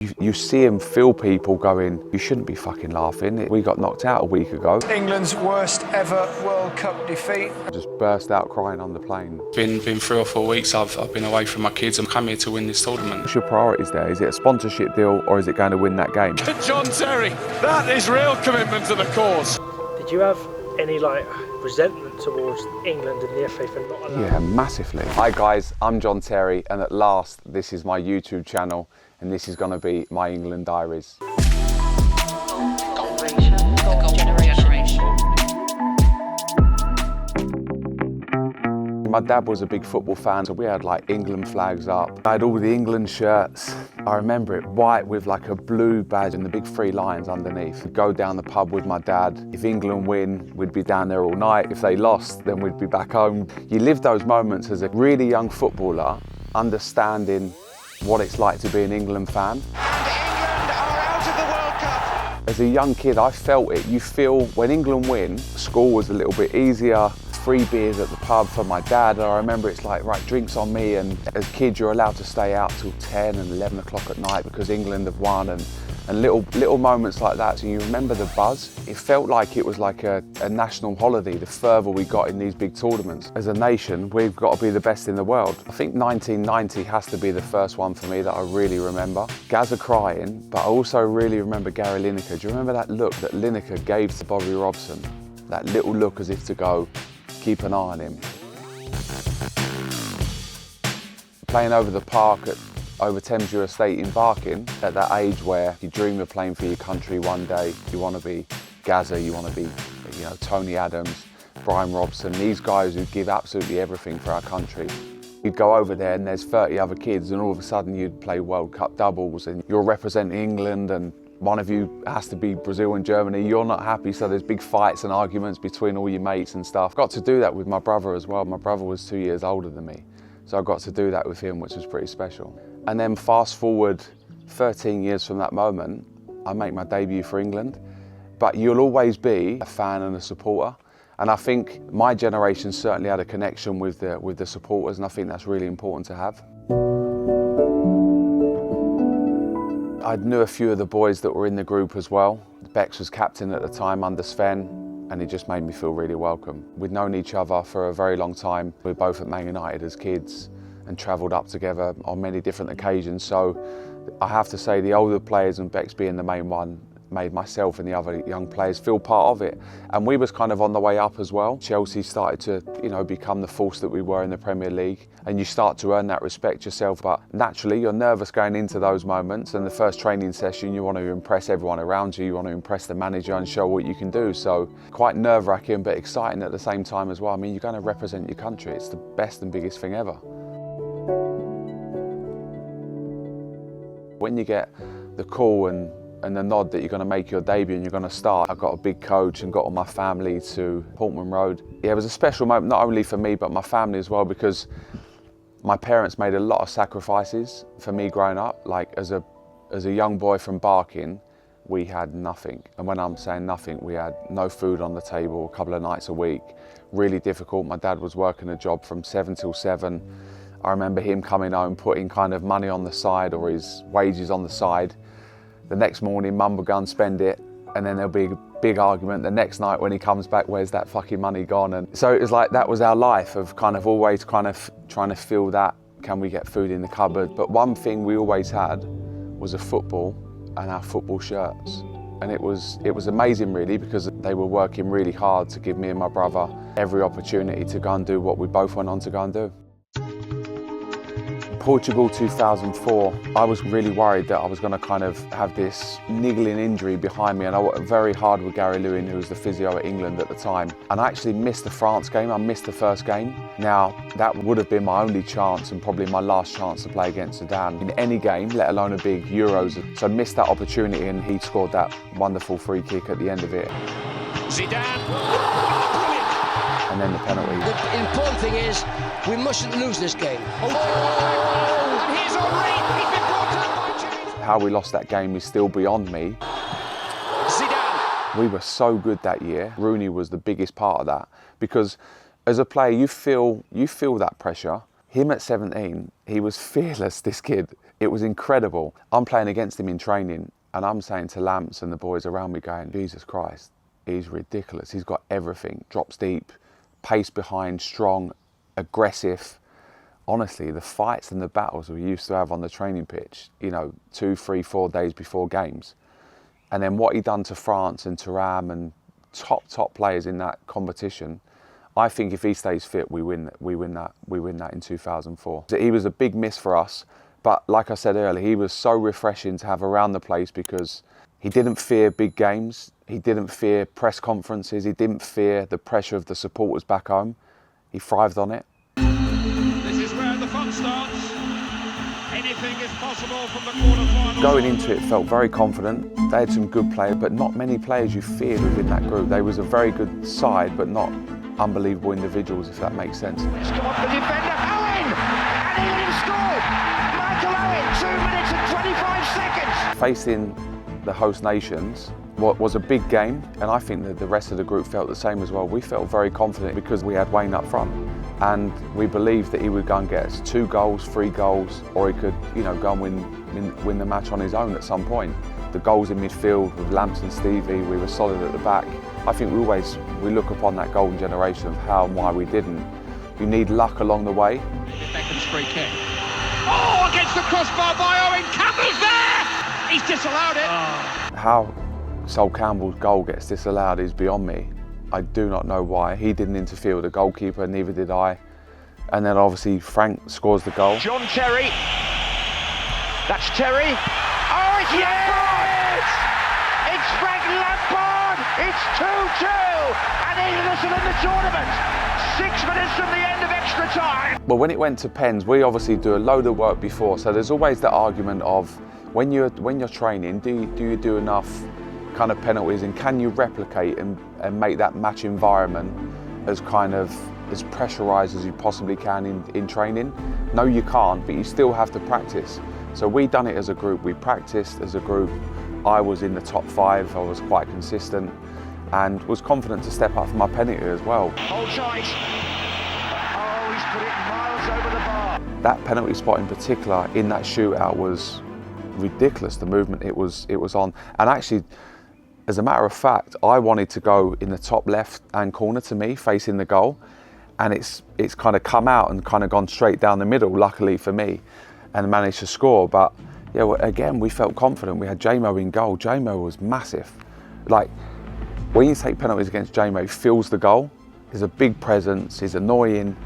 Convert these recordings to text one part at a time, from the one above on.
You see and feel people going, you shouldn't be fucking laughing. We got knocked out a week ago. England's worst ever World Cup defeat. I just burst out crying on the plane. Been 3 or 4 weeks I've been away from my kids and come here to win this tournament. What's your priorities there? Is it a sponsorship deal or is it going to win that game? John Terry, that is real commitment to the cause. Did you have any resentment towards England and the FA for not allowing? Yeah, massively. Hi guys, I'm John Terry and at last this is my YouTube channel and this is going to be my England Diaries. My dad was a big football fan, so we had like England flags up. I had all the England shirts. I remember it white with like a blue badge and the big 3 lions underneath. We'd go down the pub with my dad. If England win, we'd be down there all night. If they lost, then we'd be back home. You live those moments as a really young footballer, understanding what it's like to be an England fan. And England are out of the World Cup. As a young kid, I felt it. You feel when England win, school was a little bit easier. 3 beers at the pub for my dad. I remember it's like, right, drinks on me, and as kids you're allowed to stay out till 10 and 11 o'clock at night because England have won, and little moments like that. So you remember the buzz. It felt like it was like a national holiday the further we got in these big tournaments. As a nation, we've got to be the best in the world. I think 1990 has to be the first one for me that I really remember. Gazza crying, but I also really remember Gary Lineker. Do you remember that look that Lineker gave to Bobby Robson? That little look as if to go, keep an eye on him. Playing over the park at over Thamesview Estate in Barking, at that age where you dream of playing for your country one day, you want to be Gazza, you want to be, Tony Adams, Brian Robson, these guys who give absolutely everything for our country. You'd go over there and there's 30 other kids and all of a sudden you'd play World Cup doubles and you're representing England and one of you has to be Brazil and Germany, you're not happy, so there's big fights and arguments between all your mates and stuff. Got to do that with my brother as well. My brother was 2 years older than me, so I got to do that with him, which was pretty special. And then fast forward 13 years from that moment, I make my debut for England, but you'll always be a fan and a supporter. And I think my generation certainly had a connection with the supporters, and I think that's really important to have. I knew a few of the boys that were in the group as well. Bex was captain at the time under Sven, and it just made me feel really welcome. We'd known each other for a very long time. We were both at Man United as kids and travelled up together on many different occasions. So I have to say the older players, and Bex being the main one, made myself and the other young players feel part of it. And we was kind of on the way up as well. Chelsea started to, become the force that we were in the Premier League, and you start to earn that respect yourself. But naturally, you're nervous going into those moments, and the first training session, you want to impress everyone around you, you want to impress the manager and show what you can do. So quite nerve-wracking, but exciting at the same time as well. I mean, you're going to represent your country. It's the best and biggest thing ever. When you get the call and the nod that you're going to make your debut and you're going to start, I got a big coach and got all my family to Portman Road. Yeah, it was a special moment, not only for me, but my family as well, because my parents made a lot of sacrifices for me growing up. Like as a young boy from Barking, we had nothing. And when I'm saying nothing, we had no food on the table a couple of nights a week. Really difficult. My dad was working a job from 7 till 7. I remember him coming home, putting kind of money on the side or his wages on the side. The next morning, mum would go and spend it, and then there'll be a big argument the next night when he comes back, where's that fucking money gone? And so it was like, that was our life of kind of always kind of trying to fill that, can we get food in the cupboard? But one thing we always had was a football and our football shirts. And it was amazing really, because they were working really hard to give me and my brother every opportunity to go and do what we both went on to go and do. Portugal 2004, I was really worried that I was going to kind of have this niggling injury behind me, and I worked very hard with Gary Lewin, who was the physio at England at the time, and I actually missed the France game. I missed the first game. Now, that would have been my only chance and probably my last chance to play against Sudan in any game, let alone a big Euros. So I missed that opportunity, and he scored that wonderful free kick at the end of it. Zidane. And then the penalty. The important thing is, we mustn't lose this game. And here's Henry. He's been brought up by James. How we lost that game is still beyond me. Zidane. We were so good that year. Rooney was the biggest part of that, because as a player, you feel that pressure. Him at 17, he was fearless, this kid. It was incredible. I'm playing against him in training and I'm saying to Lamps and the boys around me going, Jesus Christ, he's ridiculous. He's got everything. Drops deep, pace behind, strong, aggressive. Honestly, the fights and the battles we used to have on the training pitch, you know, 2, 3, 4 days before games. And then what he done to France and Thuram and top players in that competition, I think if he stays fit, we win that in 2004. He was a big miss for us, but like I said earlier, he was so refreshing to have around the place because he didn't fear big games, he didn't fear press conferences, he didn't fear the pressure of the supporters back home. He thrived on it. This is where the fun starts. Anything is possible from the quarterfinals. Going into it, felt very confident. They had some good players, but not many players you feared within that group. They was a very good side, but not unbelievable individuals, if that makes sense. It's come off the defender, Owen! And England scored! Michael Owen, 2 minutes and 25 seconds! Facing the host nations was a big game, and I think that the rest of the group felt the same as well. We felt very confident because we had Wayne up front, and we believed that he would go and get us 2 goals, 3 goals, or he could, you know, go and win the match on his own at some point. The goals in midfield with Lamps and Stevie, we were solid at the back. I think we look upon that golden generation of how and why we didn't. You need luck along the way. Beckham's free kick. Oh, against the crossbar by Owen. Campbell's there! He's disallowed it. How Sol Campbell's goal gets disallowed is beyond me. I do not know why. He didn't interfere with the goalkeeper, neither did I. And then obviously Frank scores the goal. John Terry. That's Terry. Oh, it's Lampard! It's Frank Lampard! It's 2-2! And England are still in the tournament. 6 minutes from the end of extra time. But when it went to pens, we obviously do a load of work before. So there's always that argument of when you're training, do you do enough kind of penalties, and can you replicate and make that match environment as kind of as pressurised as you possibly can in training? No, you can't, but you still have to practice. So we done it as a group, we practiced as a group. I was in the top 5, I was quite consistent and was confident to step up for my penalty as well. Hold tight. Oh, he's put it miles over the bar. That penalty spot in particular in that shootout was ridiculous, the movement it was on. And actually, as a matter of fact, I wanted to go in the top left-hand corner to me, facing the goal, and it's kind of come out and kind of gone straight down the middle, luckily for me, and managed to score. But yeah, well, again, we felt confident. We had J-Mo in goal. J-Mo was massive. Like, when you take penalties against J-Mo, he fills the goal. He's a big presence, he's annoying,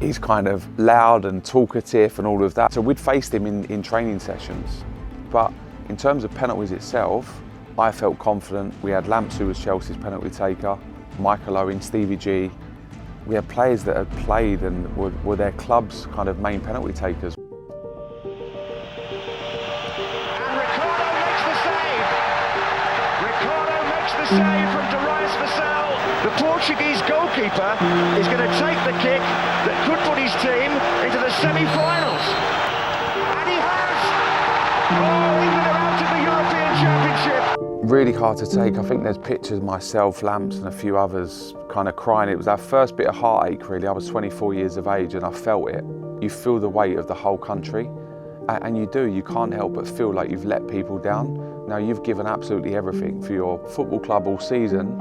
he's kind of loud and talkative and all of that. So we'd faced him in training sessions. But in terms of penalties itself, I felt confident. We had Lamps, who was Chelsea's penalty taker, Michael Owen, Stevie G. We had players that had played and were their club's kind of main penalty takers. And Ricardo makes the save. Ricardo makes the save from Diaries. The Portuguese goalkeeper is going to take the kick that could put his team into the semi-finals. And he has! Oh, England are out of the European Championship. Really hard to take. I think there's pictures of myself, Lamps and a few others kind of crying. It was our first bit of heartache really. I was 24 years of age and I felt it. You feel the weight of the whole country, and you do. You can't help but feel like you've let people down. Now you've given absolutely everything for your football club all season.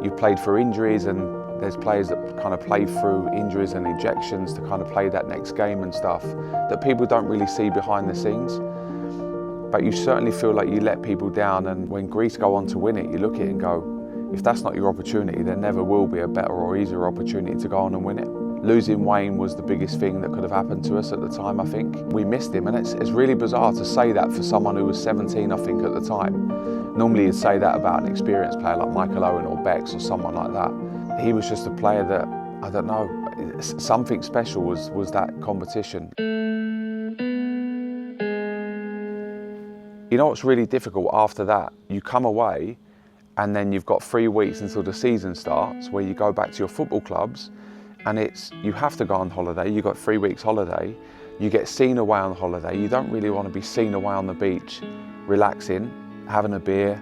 You've played through injuries, and there's players that kind of play through injuries and injections to kind of play that next game and stuff that people don't really see behind the scenes. But you certainly feel like you let people down, and when Greece go on to win it, you look at it and go, if that's not your opportunity, there never will be a better or easier opportunity to go on and win it. Losing Wayne was the biggest thing that could have happened to us at the time, I think. We missed him, and it's really bizarre to say that for someone who was 17, I think, at the time. Normally you'd say that about an experienced player like Michael Owen or Bex or someone like that. He was just a player that, I don't know, something special was that competition. You know what's really difficult after that? You come away and then you've got 3 weeks until the season starts where you go back to your football clubs, and you have to go on holiday. You've got 3 weeks holiday. You get seen away on holiday. You don't really want to be seen away on the beach, relaxing, having a beer,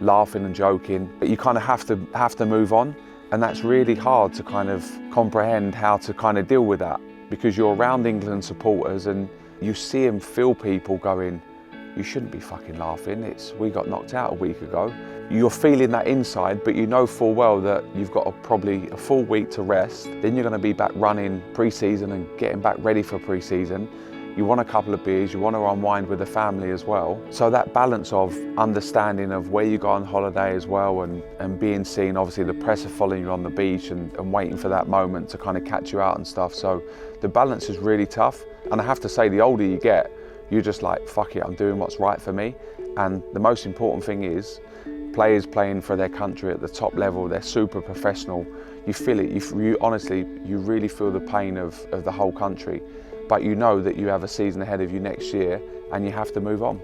laughing and joking. But you kind of have to move on, and that's really hard to kind of comprehend how to kind of deal with that, because you're around England supporters and You see and feel people going, you shouldn't be fucking laughing, we got knocked out a week ago. You're feeling that inside, but you know full well that you've got probably a full week to rest. Then you're going to be back running pre-season and getting back ready for pre-season. You want a couple of beers, you want to unwind with the family as well. So that balance of understanding of where you go on holiday as well and being seen, obviously the press are following you on the beach and waiting for that moment to kind of catch you out and stuff. So the balance is really tough. And I have to say, the older you get, you're just like, fuck it, I'm doing what's right for me. And the most important thing is, players playing for their country at the top level, they're super professional. You feel it, you honestly, you really feel the pain of the whole country. But you know that you have a season ahead of you next year and you have to move on.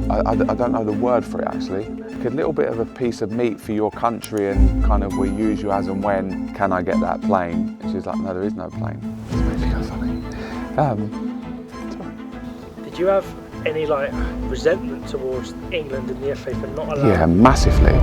I don't know the word for it actually. A little bit of a piece of meat for your country and kind of we use you as and when, can I get that plane? And she's like, no, there is no plane. It's made me go funny. Did you have any like resentment towards England and the FA for not allowing? Yeah, massively.